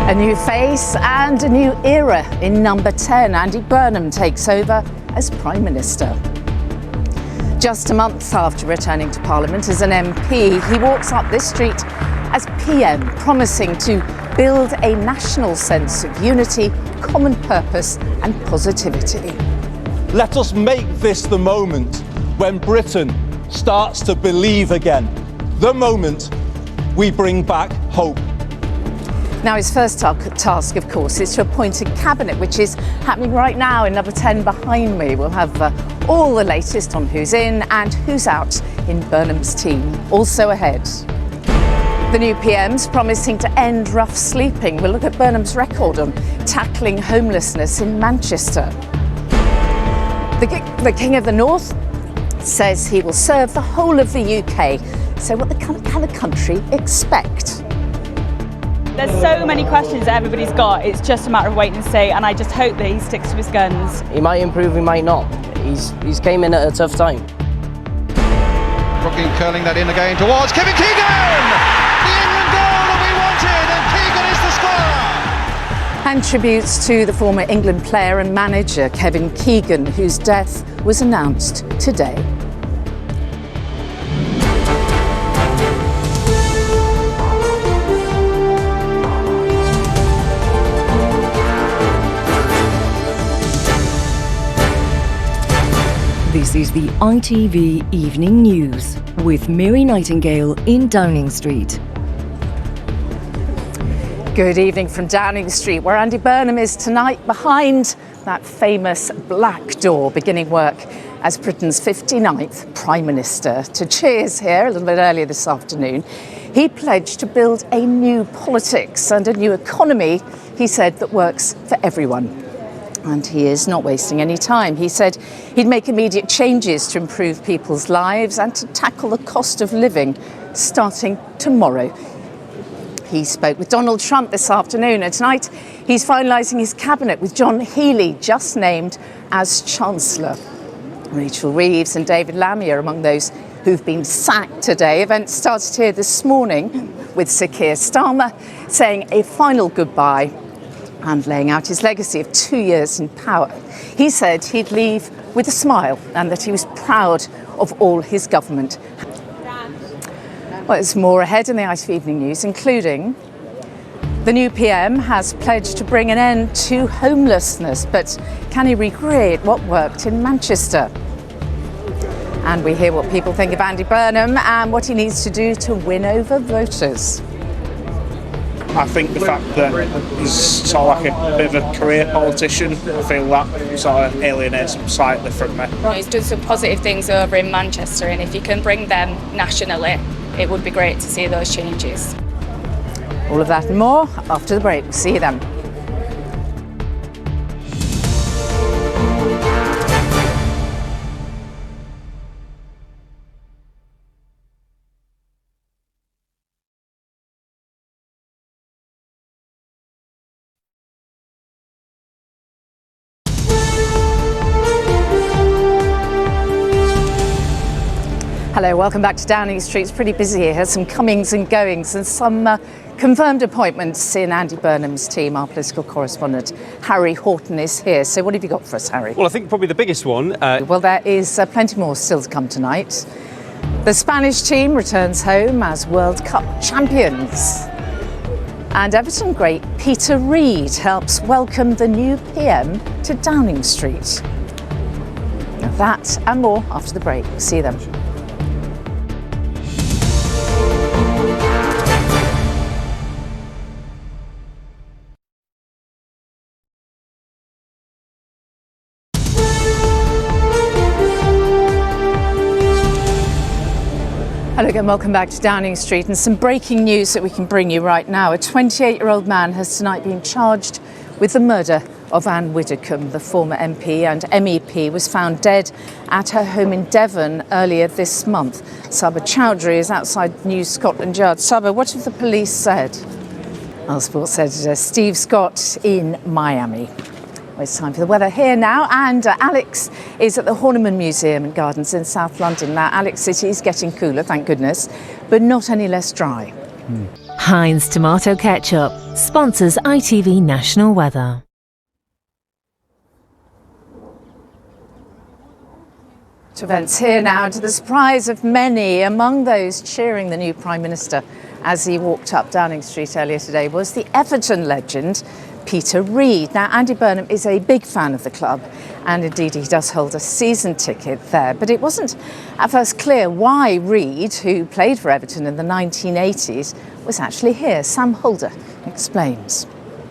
A new face and a new era in number 10. Andy Burnham takes over as Prime Minister. Just a month after returning to Parliament as an MP, he walks up this street as PM, promising to build a national sense of unity, common purpose and positivity. Let us make this the moment when Britain starts to believe again. The moment we bring back hope. Now, his first task, of course, is to appoint a cabinet, which is happening right now in number 10 behind me. We'll have all the latest on who's in and who's out in Burnham's team. Also ahead, the new PM's promising to end rough sleeping. We'll look at Burnham's record on tackling homelessness in Manchester. The King of the North says he will serve the whole of the UK. So what can the country expect? There's so many questions that everybody's got. It's just a matter of waiting and see, and I just hope that he sticks to his guns. He might improve, he might not. He's came in at a tough time. Brooking curling that in again towards Kevin Keegan! The England goal that we wanted, and Keegan is the scorer! And tributes to the former England player and manager Kevin Keegan, whose death was announced today. This is the ITV Evening News with Mary Nightingale in Downing Street. Good evening from Downing Street, where Andy Burnham is tonight behind that famous black door, beginning work as Britain's 59th Prime Minister. To cheers here a little bit earlier this afternoon, he pledged to build a new politics and a new economy, he said, that works for everyone. And he is not wasting any time. He said he'd make immediate changes to improve people's lives and to tackle the cost of living starting tomorrow. He spoke with Donald Trump this afternoon, and tonight he's finalising his cabinet with John Healey just named as Chancellor. Rachel Reeves and David Lammy are among those who've been sacked today. Events started here this morning with Sir Keir Starmer saying a final goodbye and laying out his legacy of 2 years in power. He said he'd leave with a smile and that he was proud of all his government. Well, there's more ahead in the ITV Evening News, including the new PM has pledged to bring an end to homelessness, but can he recreate what worked in Manchester? And we hear what people think of Andy Burnham and what he needs to do to win over voters. I think the fact that he's sort of like a bit of a career politician, I feel that sort of alienates him slightly from me. He's done some positive things over in Manchester, and if he can bring them nationally, it would be great to see those changes. All of that and more after the break. See you then. Hello, welcome back to Downing Street. It's pretty busy here. Some comings and goings and some confirmed appointments in Andy Burnham's team. Our political correspondent Harry Horton is here. So what have you got for us, Harry? Well, I think probably the biggest one. Well, there is plenty more still to come tonight. The Spanish team returns home as World Cup champions. And Everton great Peter Reid helps welcome the new PM to Downing Street. Now that and more after the break. See you then. Hello again, welcome back to Downing Street, and some breaking news that we can bring you right now. A 28-year-old man has tonight been charged with the murder of Anne Widdecombe. The former MP and MEP was found dead at her home in Devon earlier this month. Saba Chowdhury is outside New Scotland Yard. Saba, what have the police said? Our Sports editor Steve Scott in Miami. Well, it's time for the weather here now, and Alex is at the Horniman Museum and Gardens in South London. Now, Alex, it is getting cooler, thank goodness, but not any less dry. Heinz Tomato Ketchup sponsors ITV National Weather. To events here now, to the surprise of many, among those cheering the new Prime Minister as he walked up Downing Street earlier today was the Everton legend, Peter Reid. Now, Andy Burnham is a big fan of the club, and indeed he does hold a season ticket there. But it wasn't at first clear why Reid, who played for Everton in the 1980s, was actually here. Sam Holder explains.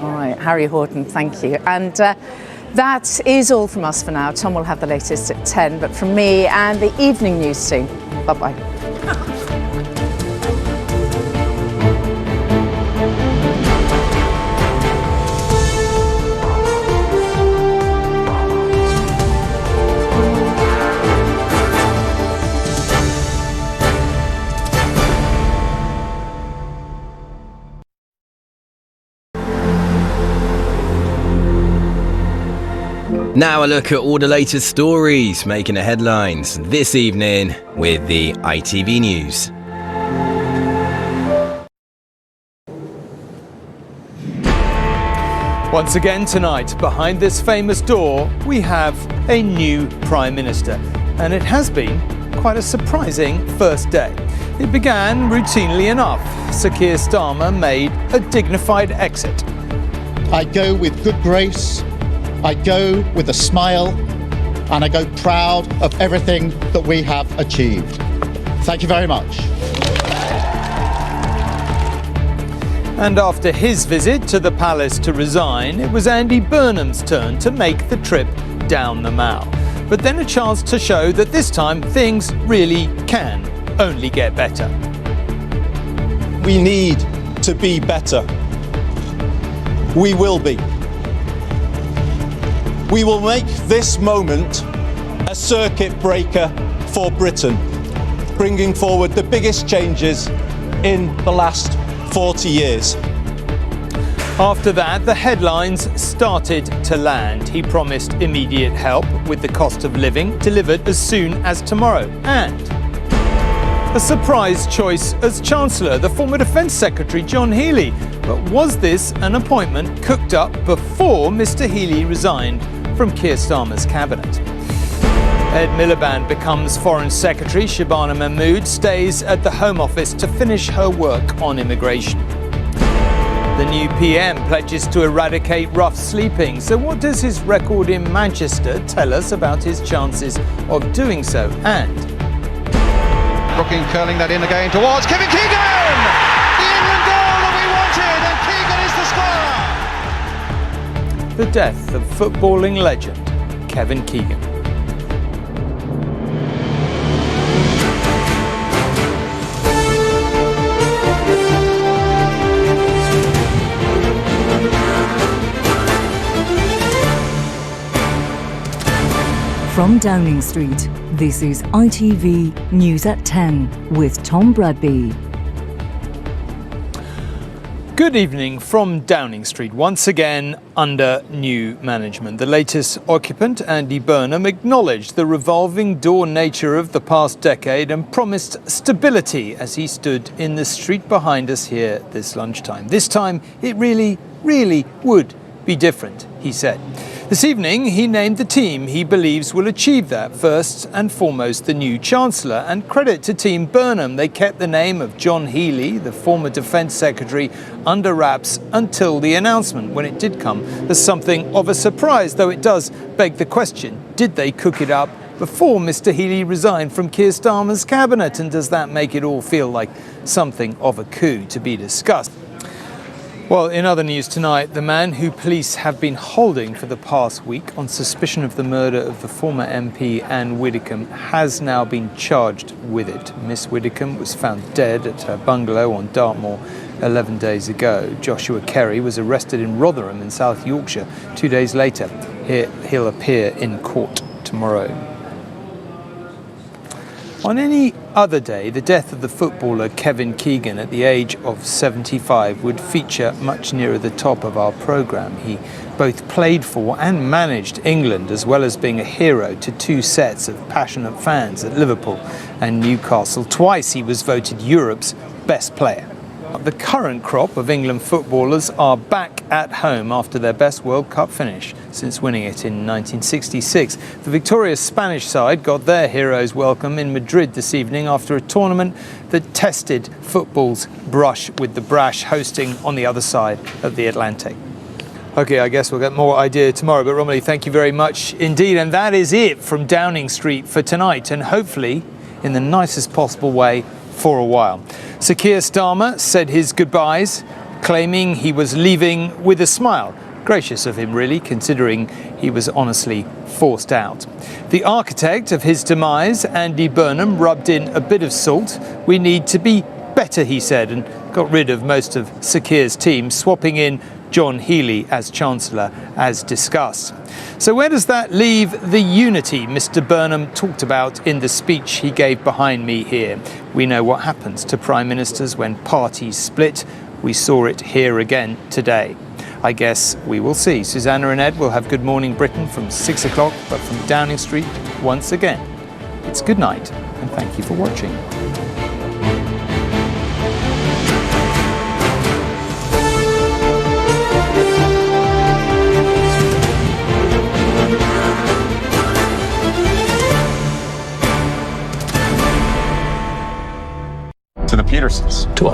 All right, Harry Horton, thank you. And that is all from us for now. Tom will have the latest at 10, but from me and the evening news team, bye-bye. Now a look at all the latest stories making the headlines this evening with the ITV News. Once again tonight, behind this famous door, we have a new Prime Minister. And it has been quite a surprising first day. It began routinely enough. Sir Keir Starmer made a dignified exit. I go with good grace, I go with a smile, and I go proud of everything that we have achieved. Thank you very much. And after his visit to the palace to resign, it was Andy Burnham's turn to make the trip down the Mall. But then a chance to show that this time things really can only get better. We need to be better. We will be. We will make this moment a circuit breaker for Britain, bringing forward the biggest changes in the last 40 years. After that, the headlines started to land. He promised immediate help with the cost of living, delivered as soon as tomorrow. And a surprise choice as Chancellor, the former Defence Secretary John Healey. But was this an appointment cooked up before Mr Healey resigned from Keir Starmer's cabinet? Ed Miliband becomes Foreign Secretary. Shabana Mahmood stays at the Home Office to finish her work on immigration. The new PM pledges to eradicate rough sleeping. So what does his record in Manchester tell us about his chances of doing so? And Brooking curling that in again towards Kevin Keegan! The England goal that we wanted, and Keegan is the scorer! the death of footballing legend Kevin Keegan. From Downing Street, this is ITV News at 10 with Tom Bradby. Good evening from Downing Street, once again under new management. The latest occupant, Andy Burnham, acknowledged the revolving door nature of the past decade and promised stability as he stood in the street behind us here this lunchtime. This time, it really would be different, he said. This evening, he named the team he believes will achieve that. First and foremost, the new Chancellor. And credit to Team Burnham, they kept the name of John Healey, the former Defence Secretary, under wraps until the announcement, when it did come as something of a surprise, though it does beg the question, did they cook it up before Mr Healey resigned from Keir Starmer's cabinet? And does that make it all feel like something of a coup to be discussed? Well, in other news tonight, the man who police have been holding for the past week on suspicion of the murder of the former MP Anne Widdecombe has now been charged with it. Miss Widdecombe was found dead at her bungalow on Dartmoor 11 days ago. Joshua Kerry was arrested in Rotherham in South Yorkshire 2 days later. He'll appear in court tomorrow. On any other day, the death of the footballer Kevin Keegan at the age of 75 would feature much nearer the top of our programme. He both played for and managed England, as well as being a hero to two sets of passionate fans at Liverpool and Newcastle. Twice he was voted Europe's best player. The current crop of England footballers are back at home after their best World Cup finish since winning it in 1966. The victorious Spanish side got their heroes welcome in Madrid this evening after a tournament that tested football's brush with the brash, hosting on the other side of the Atlantic. OK, I guess we'll get more idea tomorrow, but Romilly, thank you very much indeed. And that is it from Downing Street for tonight, and hopefully in the nicest possible way for a while. Sir Keir Starmer said his goodbyes, claiming he was leaving with a smile. Gracious of him, really, considering he was honestly forced out. The architect of his demise, Andy Burnham, rubbed in a bit of salt. We need to be better, he said, and got rid of most of Sir Keir's team, swapping in John Healey as Chancellor, as discussed. So where does that leave the unity Mr Burnham talked about in the speech he gave behind me here? We know what happens to Prime Ministers when parties split. We saw it here again today. I guess we will see. Susanna and Ed will have Good Morning Britain from 6 o'clock, but from Downing Street, once again, it's good night and thank you for watching. To the Petersons.